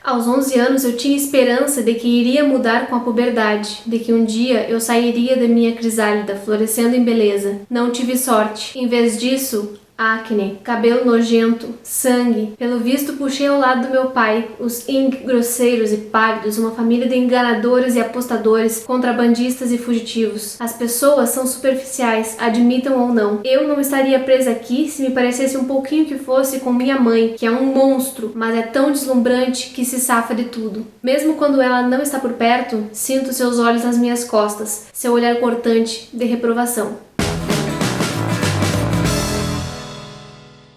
Aos 11 anos eu tinha esperança de que iria mudar com a puberdade, de que um dia eu sairia da minha crisálida, florescendo em beleza. Não tive sorte. Em vez disso, acne, cabelo nojento, sangue. Pelo visto puxei ao lado do meu pai, os Ing grosseiros e pálidos, uma família de enganadores e apostadores, contrabandistas e fugitivos. As pessoas são superficiais, admitam ou não. Eu não estaria presa aqui se me parecesse um pouquinho que fosse com minha mãe, que é um monstro, mas é tão deslumbrante que se safa de tudo. Mesmo quando ela não está por perto, sinto seus olhos nas minhas costas, seu olhar cortante de reprovação.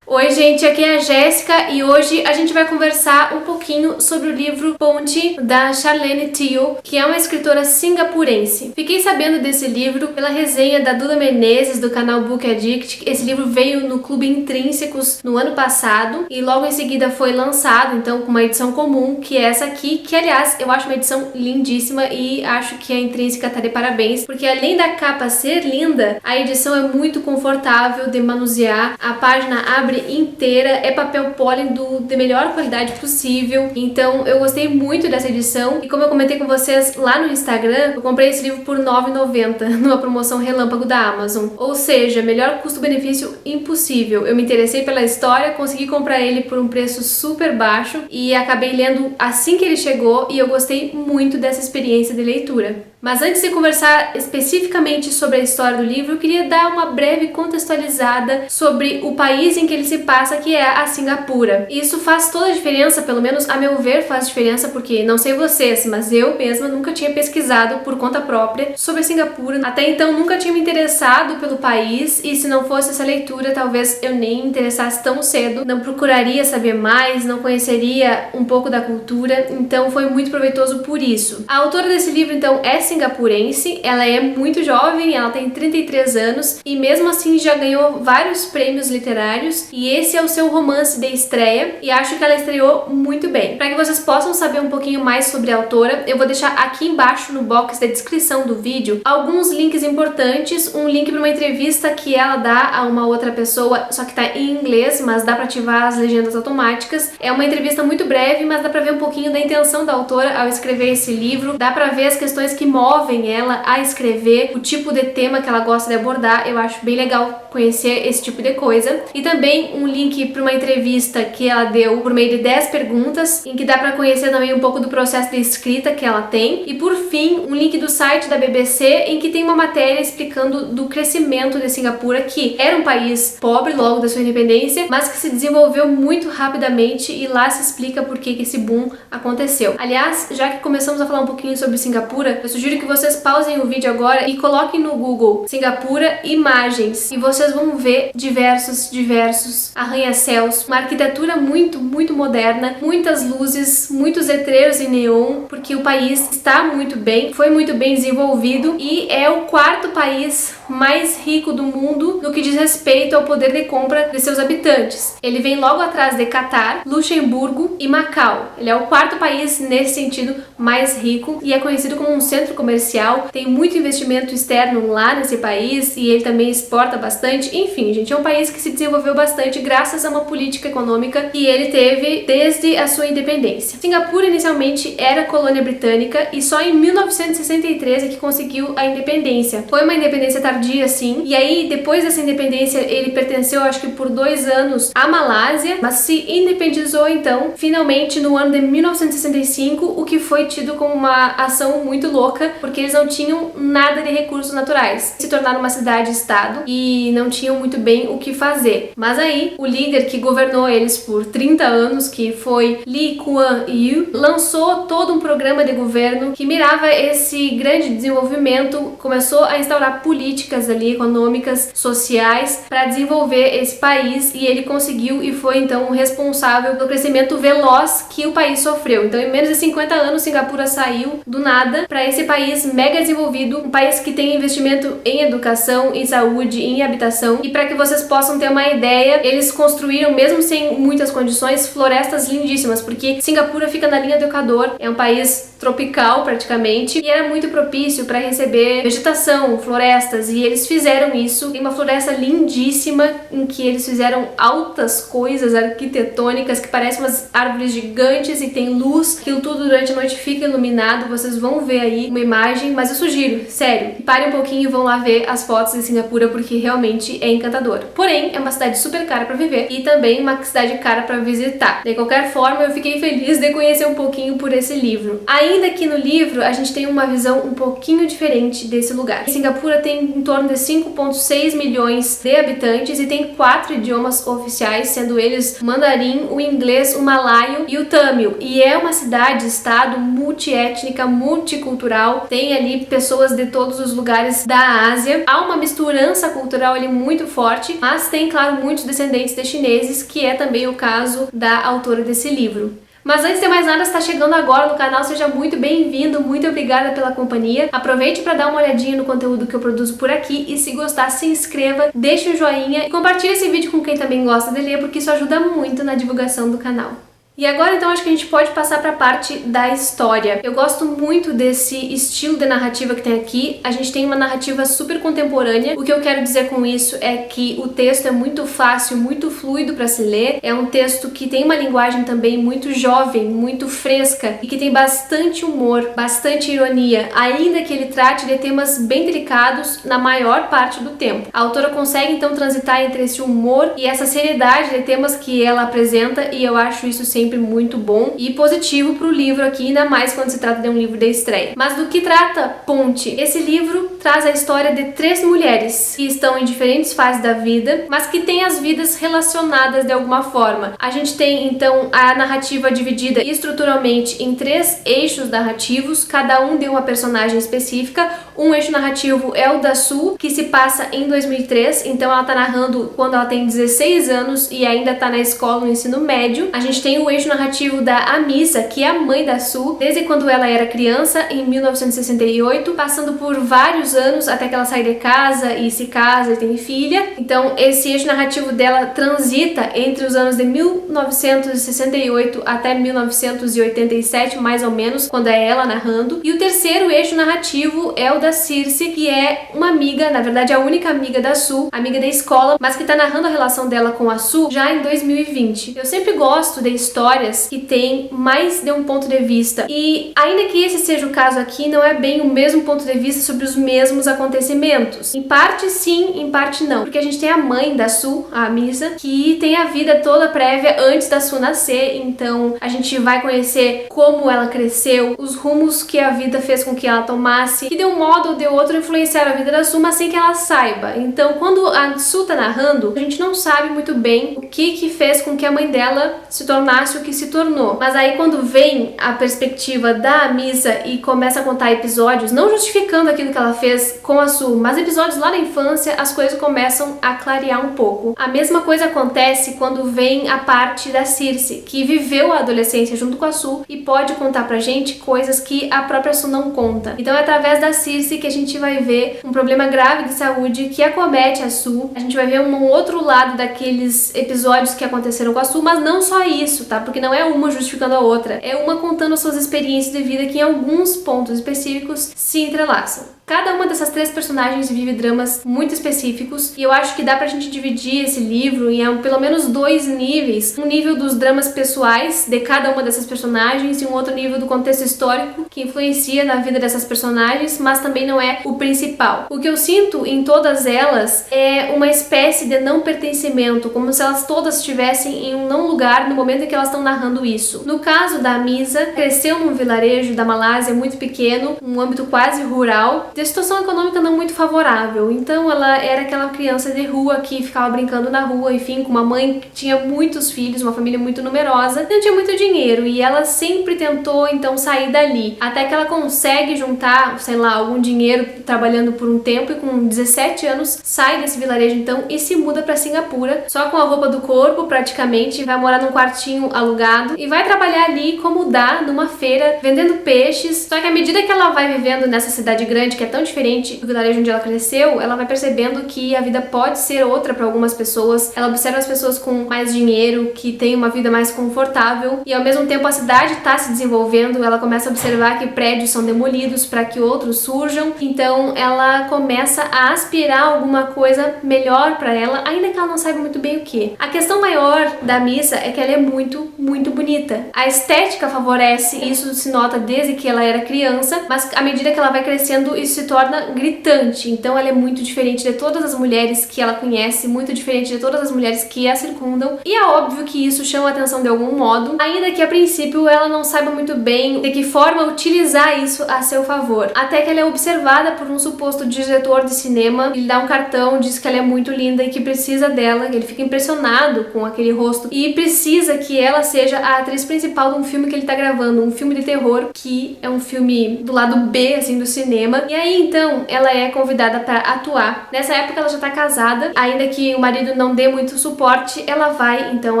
Oi gente, aqui é a Jéssica e hoje a gente vai conversar um pouquinho sobre o livro Ponte, da Charlene Teo, que é uma escritora singapurense. Fiquei sabendo desse livro pela resenha da Duda Menezes do canal Book Addict. Esse livro veio no Clube Intrínsecos no ano passado e logo em seguida foi lançado, então com uma edição comum, que é essa aqui, que aliás eu acho uma edição lindíssima e acho que a Intrínseca tá de parabéns, porque além da capa ser linda, a edição é muito confortável de manusear, a página abre inteira, é papel pólen de melhor qualidade possível, então eu gostei muito dessa edição e como eu comentei com vocês lá no Instagram, eu comprei esse livro por R$ 9,90 numa promoção relâmpago da Amazon, ou seja, melhor custo-benefício impossível. Eu me interessei pela história, consegui comprar ele por um preço super baixo e acabei lendo assim que ele chegou e eu gostei muito dessa experiência de leitura. Mas antes de conversar especificamente sobre a história do livro, eu queria dar uma breve contextualizada sobre o país em que ele se passa, que é a Singapura. E isso faz toda a diferença, pelo menos a meu ver faz diferença, porque não sei vocês, mas eu mesma nunca tinha pesquisado por conta própria sobre a Singapura. Até então nunca tinha me interessado pelo país e se não fosse essa leitura, talvez eu nem me interessasse tão cedo, não procuraria saber mais, não conheceria um pouco da cultura, então foi muito proveitoso por isso. A autora desse livro, então, é singapurense, ela é muito jovem, ela tem 33 anos e mesmo assim já ganhou vários prêmios literários e esse é o seu romance de estreia e acho que ela estreou muito bem. Para que vocês possam saber um pouquinho mais sobre a autora, eu vou deixar aqui embaixo no box da descrição do vídeo alguns links importantes, um link para uma entrevista que ela dá a uma outra pessoa, só que tá em inglês, mas dá para ativar as legendas automáticas. É uma entrevista muito breve, mas dá para ver um pouquinho da intenção da autora ao escrever esse livro, dá para ver as questões que movem ela a escrever, o tipo de tema que ela gosta de abordar. Eu acho bem legal conhecer esse tipo de coisa. E também um link para uma entrevista que ela deu por meio de 10 perguntas, em que dá para conhecer também um pouco do processo de escrita que ela tem. E por fim, um link do site da BBC, em que tem uma matéria explicando do crescimento de Singapura, que era um país pobre logo da sua independência, mas que se desenvolveu muito rapidamente e lá se explica por que esse boom aconteceu. Aliás, já que começamos a falar um pouquinho sobre Singapura, eu sugiro que vocês pausem o vídeo agora e coloquem no Google Singapura imagens e vocês vão ver diversos arranha-céus, uma arquitetura muito moderna, muitas luzes, muitos letreiros em neon, porque o país está muito bem, foi muito bem desenvolvido e é o quarto país mais rico do mundo no que diz respeito ao poder de compra de seus habitantes. Ele vem logo atrás de Catar, Luxemburgo e Macau. Ele é o quarto país nesse sentido mais rico e é conhecido como um centro comercial, tem muito investimento externo lá nesse país e ele também exporta bastante. Enfim, gente, é um país que se desenvolveu bastante graças a uma política econômica que ele teve desde a sua independência. Singapura inicialmente era colônia britânica e só em 1963 é que conseguiu a independência. Foi uma independência tardia, sim, e aí depois dessa independência ele pertenceu, acho que por 2 anos, à Malásia, mas se independizou então, finalmente no ano de 1965, o que foi tido como uma ação muito louca, porque eles não tinham nada de recursos naturais. Se tornaram uma cidade-estado e não tinham muito bem o que fazer. Mas aí, o líder que governou eles por 30 anos, que foi Lee Kuan Yew, lançou todo um programa de governo que mirava esse grande desenvolvimento, começou a instaurar políticas ali, econômicas, sociais, para desenvolver esse país e ele conseguiu e foi então o responsável pelo crescimento veloz que o país sofreu. Então, em menos de 50 anos, Singapura saiu do nada para esse país mega desenvolvido, um país que tem investimento em educação, em saúde, em habitação. E para que vocês possam ter uma ideia, eles construíram, mesmo sem muitas condições, florestas lindíssimas, porque Singapura fica na linha do Equador, é um país tropical praticamente, e era muito propício para receber vegetação, florestas, e eles fizeram isso. Tem uma floresta lindíssima em que eles fizeram altas coisas arquitetônicas que parecem umas árvores gigantes e tem luz, aquilo tudo durante a noite fica iluminado. Vocês vão ver aí uma imagem, mas eu sugiro, sério, parem um pouquinho e vão lá ver as fotos de Singapura, porque realmente é encantador. Porém, é uma cidade super cara para viver e também uma cidade cara para visitar. De qualquer forma, eu fiquei feliz de conhecer um pouquinho por esse livro. Ainda que no livro a gente tem uma visão um pouquinho diferente desse lugar. Singapura tem em torno de 5,6 milhões de habitantes e tem 4 idiomas oficiais, sendo eles o mandarim, o inglês, o malaio e o tâmil. E é uma cidade-estado multiétnica, multicultural. Tem ali pessoas de todos os lugares da Ásia. Há uma misturança cultural ali muito forte, mas tem, claro, muitos descendentes de chineses, que é também o caso da autora desse livro. Mas antes de mais nada, se está chegando agora no canal, seja muito bem-vindo, muito obrigada pela companhia. Aproveite para dar uma olhadinha no conteúdo que eu produzo por aqui e se gostar, se inscreva, deixe um joinha e compartilhe esse vídeo com quem também gosta de ler, porque isso ajuda muito na divulgação do canal. E agora então acho que a gente pode passar para a parte da história. Eu gosto muito desse estilo de narrativa que tem aqui. A gente tem uma narrativa super contemporânea. O que eu quero dizer com isso é que o texto é muito fácil, muito fluido para se ler. É um texto que tem uma linguagem também muito jovem, muito fresca e que tem bastante humor, bastante ironia, ainda que ele trate de temas bem delicados na maior parte do tempo. A autora consegue então transitar entre esse humor e essa seriedade de temas que ela apresenta, e eu acho isso sempre muito bom e positivo para o livro aqui, ainda mais quando se trata de um livro de estreia. Mas do que trata Ponte? Esse livro traz a história de 3 mulheres que estão em diferentes fases da vida, mas que têm as vidas relacionadas de alguma forma. A gente tem então a narrativa dividida estruturalmente em 3 eixos narrativos, cada um de uma personagem específica. Um eixo narrativo é o da Su, que se passa em 2003, então ela tá narrando quando ela tem 16 anos e ainda tá na escola, no ensino médio. A gente tem o eixo narrativo da Amisa, que é a mãe da Su, desde quando ela era criança, em 1968, passando por vários anos até que ela sai de casa e se casa e tem filha. Então esse eixo narrativo dela transita entre os anos de 1968 até 1987, mais ou menos, quando é ela narrando. E o terceiro eixo narrativo é o da Circe, que é uma amiga, na verdade a única amiga da Su, amiga da escola, mas que tá narrando a relação dela com a Su já em 2020. Eu sempre gosto de histórias que tem mais de um ponto de vista, e ainda que esse seja o caso aqui, não é bem o mesmo ponto de vista sobre os mesmos acontecimentos. Em parte sim, em parte não, porque a gente tem a mãe da Su, a Amisa, que tem a vida toda prévia antes da Su nascer, então a gente vai conhecer como ela cresceu, os rumos que a vida fez com que ela tomasse, que de um modo ou de outro influenciaram a vida da Su, mas sem que ela saiba. Então quando a Su tá narrando, a gente não sabe muito bem o que fez com que a mãe dela se tornasse o que se tornou. Mas aí quando vem a perspectiva da Amisa e começa a contar episódios, não justificando aquilo que ela fez com a Su, mas episódios lá na infância, as coisas começam a clarear um pouco. A mesma coisa acontece quando vem a parte da Circe, que viveu a adolescência junto com a Su e pode contar pra gente coisas que a própria Su não conta. Então é através da Circe que a gente vai ver um problema grave de saúde que acomete a Su. A gente vai ver um outro lado daqueles episódios que aconteceram com a Su, mas não só isso, tá? Porque não é uma justificando a outra, é uma contando suas experiências de vida que em alguns pontos específicos se entrelaçam. Cada uma dessas 3 personagens vive dramas muito específicos e eu acho que dá pra gente dividir esse livro em pelo menos 2 níveis. Um nível dos dramas pessoais de cada uma dessas personagens e um outro nível do contexto histórico que influencia na vida dessas personagens, mas também não é o principal. O que eu sinto em todas elas é uma espécie de não pertencimento, como se elas todas estivessem em um não lugar no momento em que elas estão narrando isso. No caso da Amisa, cresceu num vilarejo da Malásia muito pequeno, um âmbito quase rural, de situação econômica não muito favorável. Então ela era aquela criança de rua que ficava brincando na rua, enfim, com uma mãe que tinha muitos filhos, uma família muito numerosa, não tinha muito dinheiro, e ela sempre tentou então sair dali, até que ela consegue juntar, sei lá, algum dinheiro trabalhando por um tempo, e com 17 anos sai desse vilarejo então e se muda para Singapura, só com a roupa do corpo praticamente, vai morar num quartinho alugado e vai trabalhar ali como dá numa feira vendendo peixes. Só que à medida que ela vai vivendo nessa cidade grande, que é tão diferente do vilarejo onde ela cresceu, ela vai percebendo que a vida pode ser outra para algumas pessoas. Ela observa as pessoas com mais dinheiro, que têm uma vida mais confortável, e ao mesmo tempo a cidade está se desenvolvendo. Ela começa a observar que prédios são demolidos para que outros surjam. Então ela começa a aspirar alguma coisa melhor para ela, ainda que ela não saiba muito bem o que. A questão maior da Missa é que ela é muito bonita. A estética favorece, isso se nota desde que ela era criança, mas à medida que ela vai crescendo, isso se torna gritante. Então ela é muito diferente de todas as mulheres que ela conhece, muito diferente de todas as mulheres que a circundam, e é óbvio que isso chama a atenção de algum modo, ainda que a princípio ela não saiba muito bem de que forma utilizar isso a seu favor. Até que ela é observada por um suposto diretor de cinema, ele dá um cartão, diz que ela é muito linda e que precisa dela, ele fica impressionado com aquele rosto e precisa que ela seja a atriz principal de um filme que ele tá gravando, um filme de terror, que é um filme do lado B, assim, do cinema. E aí, então, ela é convidada para atuar. Nessa época, ela já tá casada, ainda que o marido não dê muito suporte, ela vai, então,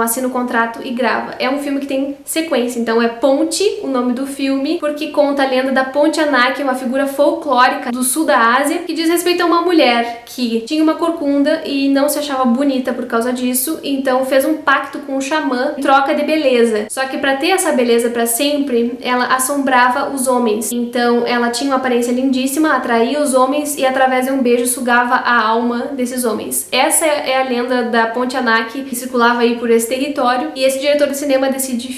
assina o contrato e grava. É um filme que tem sequência, então é Ponte, o nome do filme, porque conta a lenda da Ponte Anak, uma figura folclórica do sul da Ásia, que diz respeito a uma mulher que tinha uma corcunda e não se achava bonita por causa disso, então fez um pacto com um xamã em troca de beleza. Só que para ter essa beleza para sempre, ela assombrava os homens. Então ela tinha uma aparência lindíssima, atraía os homens e através de um beijo sugava a alma desses homens. Essa é a lenda da Ponte Anak, que circulava aí por esse território, e esse diretor de cinema decide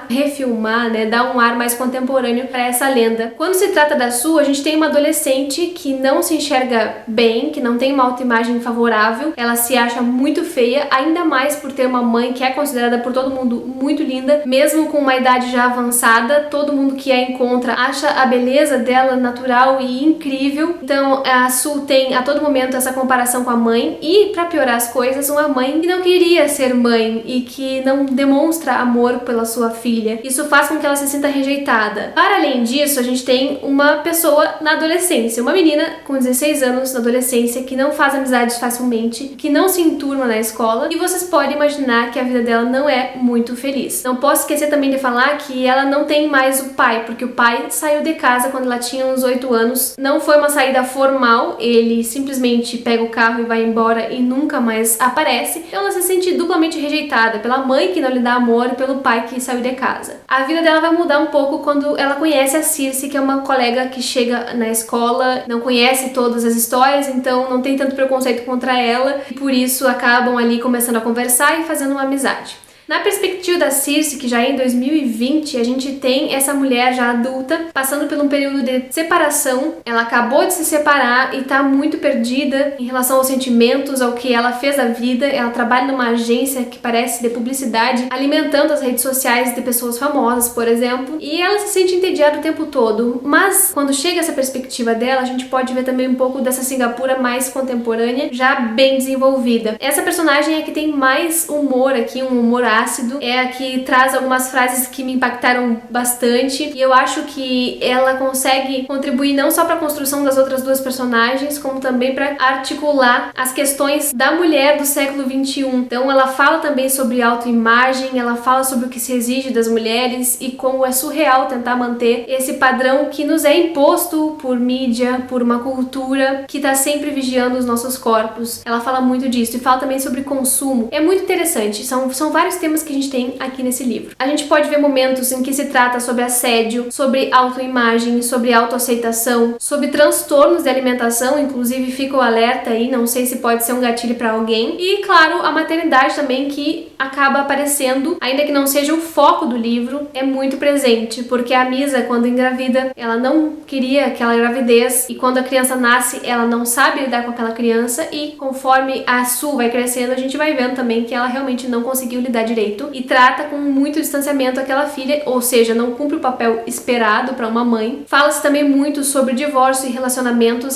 refilmar, né, dar um ar mais contemporâneo para essa lenda. Quando se trata da Su, a gente tem uma adolescente que não se enxerga bem, que não tem uma autoimagem favorável, ela se acha muito feia, ainda mais por ter uma mãe que é considerada por todo mundo muito linda, mesmo com uma idade já avançada, todo mundo que a encontra acha a beleza dela natural e incrível. Então a Su tem a todo momento essa comparação com a mãe e, para piorar as coisas, uma mãe que não queria ser mãe e que não demonstra amor pela sua filha. Isso faz com que ela se sinta rejeitada. Para além disso, a gente tem uma pessoa na adolescência, uma menina com 16 anos na adolescência que não faz amizades facilmente, que não se enturma na escola, e vocês podem imaginar que a vida dela não é muito feliz. Não posso esquecer também de falar que ela não tem mais o pai, porque o pai saiu de casa quando ela tinha uns 8 anos. Não foi uma saída formal, ele simplesmente pega o carro e vai embora e nunca mais aparece. Então ela se sente duplamente rejeitada pela mãe que não lhe dá amor e pelo pai que saiu de casa. A vida dela vai mudar um pouco quando ela conhece a Circe, que é uma colega que chega na escola, não conhece todas as histórias, então não tem tanto preconceito contra ela, e por isso acabam ali começando a conversar e fazendo uma amizade. Na perspectiva da Circe, que já é em 2020, a gente tem essa mulher já adulta, passando por um período de separação. Ela acabou de se separar e tá muito perdida em relação aos sentimentos, ao que ela fez da vida. Ela trabalha numa agência que parece de publicidade, alimentando as redes sociais de pessoas famosas, por exemplo, e ela se sente entediada o tempo todo. Mas, quando chega essa perspectiva dela, a gente pode ver também um pouco dessa Singapura mais contemporânea, já bem desenvolvida. Essa personagem é que tem mais humor aqui, um humor ácido, é a que traz algumas frases que me impactaram bastante, e eu acho que ela consegue contribuir não só para a construção das outras duas personagens, como também para articular as questões da mulher do século XXI. Então ela fala também sobre autoimagem, ela fala sobre o que se exige das mulheres e como é surreal tentar manter esse padrão que nos é imposto por mídia, por uma cultura que está sempre vigiando os nossos corpos. Ela fala muito disso e fala também sobre consumo. É muito interessante, são vários temas que a gente tem aqui nesse livro. A gente pode ver momentos em que se trata sobre assédio, sobre autoimagem, sobre autoaceitação, sobre transtornos de alimentação, inclusive fica o alerta aí, não sei se pode ser um gatilho para alguém. E claro, a maternidade também, que acaba aparecendo, ainda que não seja o foco do livro, é muito presente, porque a Misa, quando engravida, ela não queria aquela gravidez, e quando a criança nasce, ela não sabe lidar com aquela criança, e conforme a Su vai crescendo, a gente vai vendo também que ela realmente não conseguiu lidar direito e trata com muito distanciamento aquela filha, ou seja, não cumpre o papel esperado para uma mãe. Fala-se também muito sobre divórcio e relacionamentos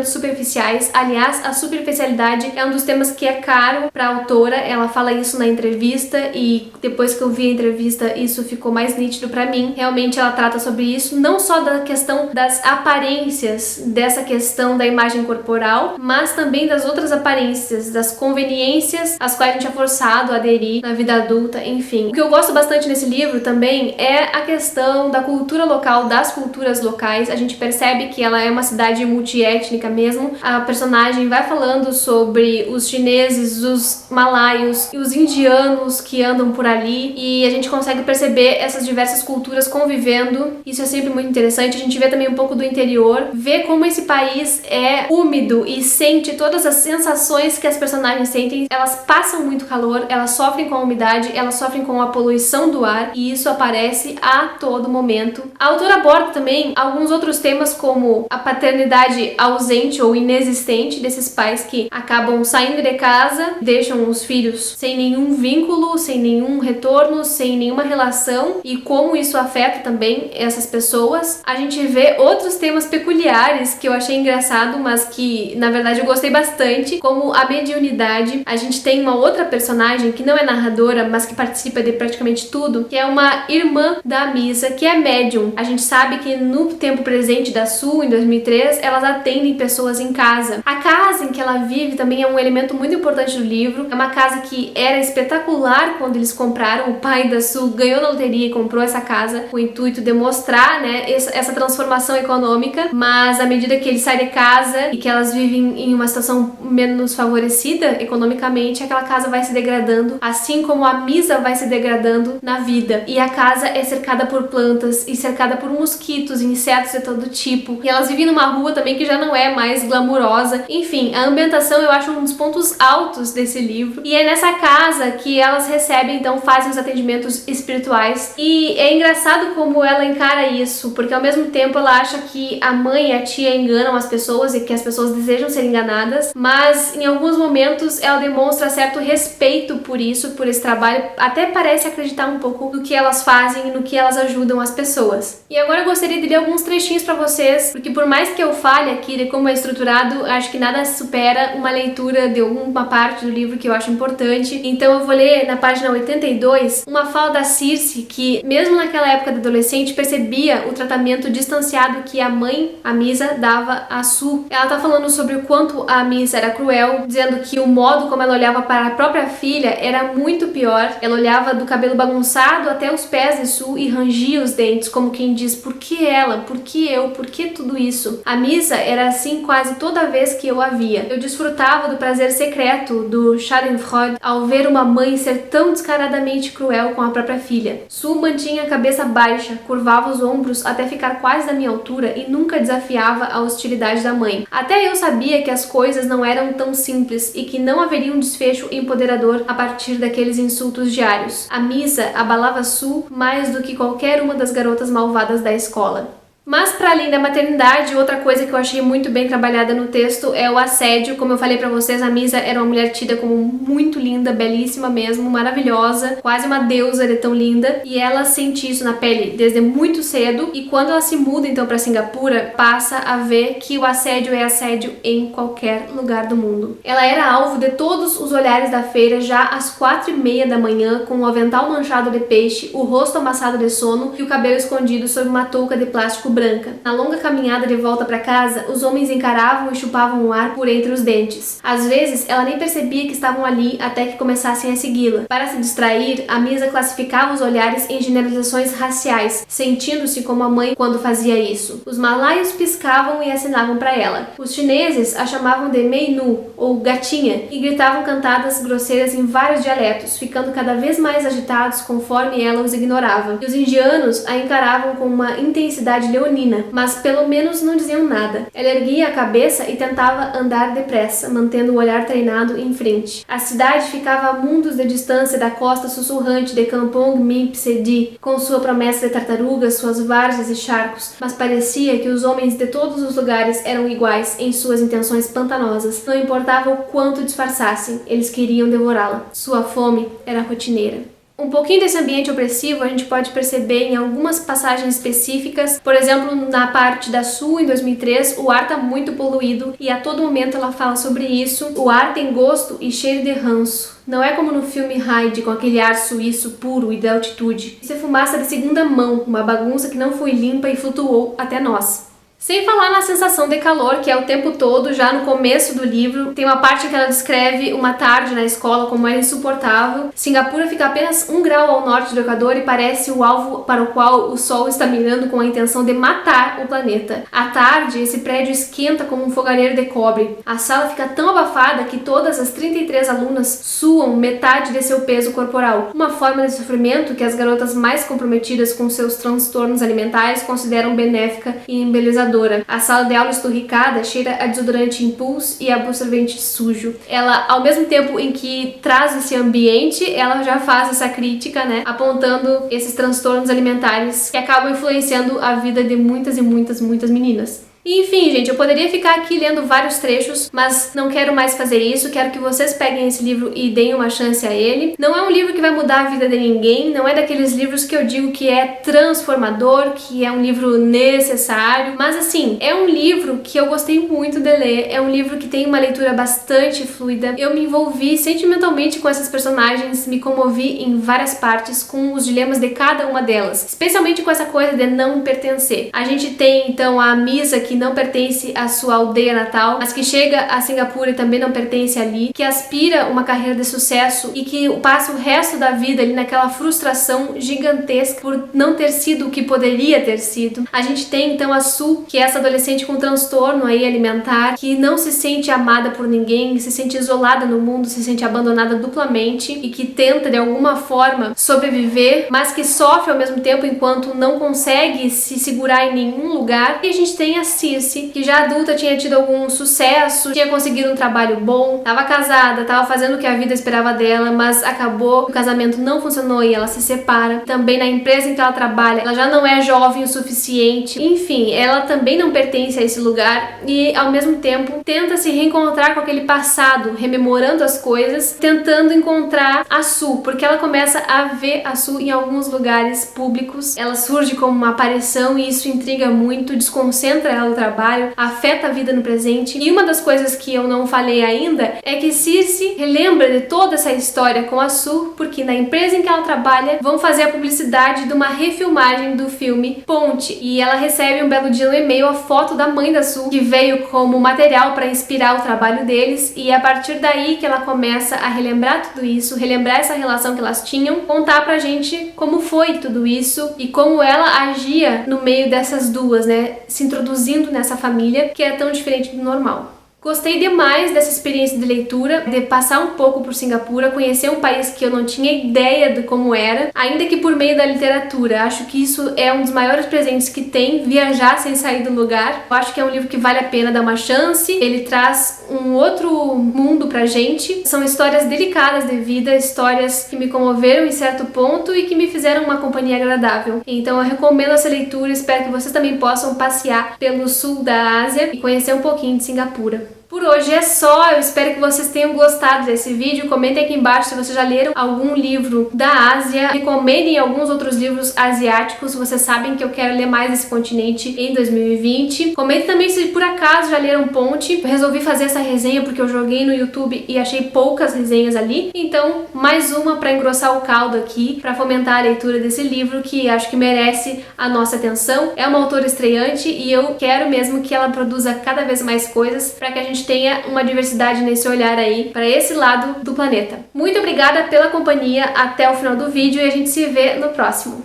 superficiais. Aliás, a superficialidade é um dos temas que é caro para a autora. Ela fala isso na entrevista e depois que eu vi a entrevista isso ficou mais nítido para mim. Realmente ela trata sobre isso, não só da questão das aparências, dessa questão da imagem corporal, mas também das outras aparências, das conveniências às quais a gente é forçado a aderir na vida adulta, enfim. O que eu gosto bastante nesse livro também é a questão da cultura local, das culturas locais. A gente percebe que ela é uma cidade multiétnica mesmo. A personagem vai falando sobre os chineses, os malaios e os indianos que andam por ali, e a gente consegue perceber essas diversas culturas convivendo. Isso é sempre muito interessante. A gente vê também um pouco do interior, vê como esse país é úmido e sente todas as sensações que as personagens sentem. Elas passam muito calor, elas sofrem com a umidade, elas sofrem com a poluição do ar, e isso aparece a todo momento. A autora aborda também alguns outros temas, como a paternidade ausente ou inexistente desses pais que acabam saindo de casa, deixam os filhos sem nenhum vínculo, sem nenhum retorno, sem nenhuma relação, e como isso afeta também essas pessoas. A gente vê outros temas peculiares que eu achei engraçado, mas que na verdade eu gostei bastante, como a mediunidade. A gente tem uma outra personagem que não é narradora, mas que participa de praticamente tudo, que é uma irmã da Misa, que é médium. A gente sabe que no tempo presente da Sue, em 2003, elas atendem pessoas em casa. A casa em que ela vive também é um elemento muito importante do livro. É uma casa que era espetacular quando eles compraram. O pai da Sue ganhou na loteria e comprou essa casa com o intuito de mostrar, né, essa transformação econômica, mas à medida que ele sai de casa e que elas vivem em uma situação menos favorecida economicamente, aquela casa vai se degradando, assim como a Misa vai se degradando na vida. E a casa é cercada por plantas e cercada por mosquitos e insetos de todo tipo. E elas vivem numa rua também que já não é mais glamurosa. Enfim, a ambientação eu acho um dos pontos altos desse livro. E é nessa casa que elas recebem, então fazem os atendimentos espirituais. E é engraçado como ela encara isso, porque ao mesmo tempo ela acha que a mãe e a tia enganam as pessoas e que as pessoas desejam ser enganadas, mas em alguns momentos ela demonstra certo respeito por isso, por esse trabalho, até parece acreditar um pouco no que elas fazem e no que elas ajudam as pessoas. E agora eu gostaria de ler alguns trechinhos pra vocês, porque por mais que eu fale aqui de como é estruturado, acho que nada supera uma leitura de alguma parte do livro que eu acho importante. Então eu vou ler na página 82 uma fala da Circe, que mesmo naquela época de adolescente percebia o tratamento distanciado que a mãe, a Misa, dava a Sue. Ela tá falando sobre o quanto a Misa era cruel, dizendo que o modo como ela olhava para a própria filha era muito pior. Ela olhava do cabelo bagunçado até os pés de Sue e rangia os dentes, como quem diz: por que ela? Por que eu? Por que tudo isso? A Misa era assim quase toda vez que eu a via. Eu desfrutava do prazer secreto do Schadenfreude ao ver uma mãe ser tão descaradamente cruel com a própria filha. Sue mantinha a cabeça baixa, curvava os ombros até ficar quase da minha altura e nunca desafiava a hostilidade da mãe. Até eu sabia que as coisas não eram tão simples e que não haveria um desfecho empoderador a partir daqueles insultos diários. A Misa abalava Sue mais do que qualquer uma das garotas malvadas da escola. Mas para além da maternidade, outra coisa que eu achei muito bem trabalhada no texto é o assédio. Como eu falei para vocês, a Misa era uma mulher tida como muito linda, belíssima mesmo, maravilhosa, quase uma deusa de tão linda, e ela sente isso na pele desde muito cedo, e quando ela se muda então para Singapura, passa a ver que o assédio é assédio em qualquer lugar do mundo. Ela era alvo de todos os olhares da feira já às 4:30 da manhã, com o avental manchado de peixe, o rosto amassado de sono e o cabelo escondido sob uma touca de plástico branca. Na longa caminhada de volta para casa, os homens encaravam e chupavam o ar por entre os dentes. Às vezes, ela nem percebia que estavam ali até que começassem a segui-la. Para se distrair, a Misa classificava os olhares em generalizações raciais, sentindo-se como a mãe quando fazia isso. Os malaios piscavam e acinavam para ela. Os chineses a chamavam de Meinu, ou gatinha, e gritavam cantadas grosseiras em vários dialetos, ficando cada vez mais agitados conforme ela os ignorava. E os indianos a encaravam com uma intensidade leonina, mas pelo menos não diziam nada. Ela erguia a cabeça e tentava andar depressa, mantendo o olhar treinado em frente. A cidade ficava a mundos de distância da costa sussurrante de Kampong Mip Sedi, com sua promessa de tartarugas, suas várzeas e charcos, mas parecia que os homens de todos os lugares eram iguais em suas intenções pantanosas. Não importava o quanto disfarçassem, eles queriam devorá-la. Sua fome era rotineira. Um pouquinho desse ambiente opressivo a gente pode perceber em algumas passagens específicas. Por exemplo, na parte da Sue, em 2003, o ar está muito poluído e a todo momento ela fala sobre isso. O ar tem gosto e cheiro de ranço. Não é como no filme Hyde, com aquele ar suíço puro e da altitude. Isso é fumaça de segunda mão, uma bagunça que não foi limpa e flutuou até nós. Sem falar na sensação de calor, que é o tempo todo, já no começo do livro. Tem uma parte que ela descreve uma tarde na escola como era insuportável. Singapura fica apenas 1 grau ao norte do Equador e parece o alvo para o qual o sol está mirando com a intenção de matar o planeta. À tarde, esse prédio esquenta como um fogareiro de cobre. A sala fica tão abafada que todas as 33 alunas suam metade de seu peso corporal. Uma forma de sofrimento que as garotas mais comprometidas com seus transtornos alimentares consideram benéfica e embelezadora. A sala de aula esturricada cheira a desodorante Impulse e absorvente sujo. Ela, ao mesmo tempo em que traz esse ambiente, ela já faz essa crítica, né, apontando esses transtornos alimentares que acabam influenciando a vida de muitas e muitas meninas. E, enfim, gente, eu poderia ficar aqui lendo vários trechos, mas não quero mais fazer isso. Quero que vocês peguem esse livro e deem uma chance a ele. Não é um livro que vai mudar a vida de ninguém, não é daqueles livros que eu digo que é transformador, que é um livro necessário, mas assim, é um livro que eu gostei muito de ler, é um livro que tem uma leitura bastante fluida. Eu me envolvi sentimentalmente com essas personagens, me comovi em várias partes com os dilemas de cada uma delas, especialmente com essa coisa de não pertencer. A gente tem então a Misa, que não pertence à sua aldeia natal, mas que chega a Singapura e também não pertence ali, que aspira uma carreira de sucesso e que passa o resto da vida ali naquela frustração gigantesca por não ter sido o que poderia ter sido. A gente tem então a Su, que é essa adolescente com transtorno aí alimentar, que não se sente amada por ninguém, se sente isolada no mundo, se sente abandonada duplamente e que tenta de alguma forma sobreviver, mas que sofre ao mesmo tempo enquanto não consegue se segurar em nenhum lugar. E a gente tem a Circe, que já adulta tinha tido algum sucesso, tinha conseguido um trabalho bom, estava casada, estava fazendo o que a vida esperava dela, mas acabou, o casamento não funcionou e ela se separa. Também na empresa em que ela trabalha, ela já não é jovem o suficiente. Enfim, ela também não pertence a esse lugar e ao mesmo tempo tenta se reencontrar com aquele passado, rememorando as coisas, tentando encontrar a Su, porque ela começa a ver a Su em alguns lugares públicos. Ela surge como uma aparição e isso intriga muito, desconcentra ela no trabalho, afeta a vida no presente. E uma das coisas que eu não falei ainda é que Circe relembra de toda essa história com a Su, porque na empresa em que ela trabalha vão fazer a publicidade de uma refilmagem do filme Ponte, e ela recebe um belo dia no e-mail a foto da mãe da Su, que veio como material para inspirar o trabalho deles, e é a partir daí que ela começa a relembrar tudo isso, relembrar essa relação que elas tinham, contar pra gente como foi tudo isso e como ela agia no meio dessas duas, né, se introduzindo nessa família que é tão diferente do normal. Gostei demais dessa experiência de leitura, de passar um pouco por Singapura, conhecer um país que eu não tinha ideia de como era, ainda que por meio da literatura. Acho que isso é um dos maiores presentes que tem, viajar sem sair do lugar. Eu acho que é um livro que vale a pena dar uma chance, ele traz um outro mundo pra gente. São histórias delicadas de vida, histórias que me comoveram em certo ponto e que me fizeram uma companhia agradável. Então eu recomendo essa leitura, espero que vocês também possam passear pelo sul da Ásia e conhecer um pouquinho de Singapura. Por hoje é só, eu espero que vocês tenham gostado desse vídeo. Comentem aqui embaixo se vocês já leram algum livro da Ásia. Recomendem alguns outros livros asiáticos, vocês sabem que eu quero ler mais esse continente em 2020. Comentem também se por acaso já leram Ponte. Eu resolvi fazer essa resenha porque eu joguei no YouTube e achei poucas resenhas ali. Então, mais uma para engrossar o caldo aqui, para fomentar a leitura desse livro que acho que merece a nossa atenção. É uma autora estreante e eu quero mesmo que ela produza cada vez mais coisas para que a gente tenha uma diversidade nesse olhar aí para esse lado do planeta. Muito obrigada pela companhia até o final do vídeo e a gente se vê no próximo.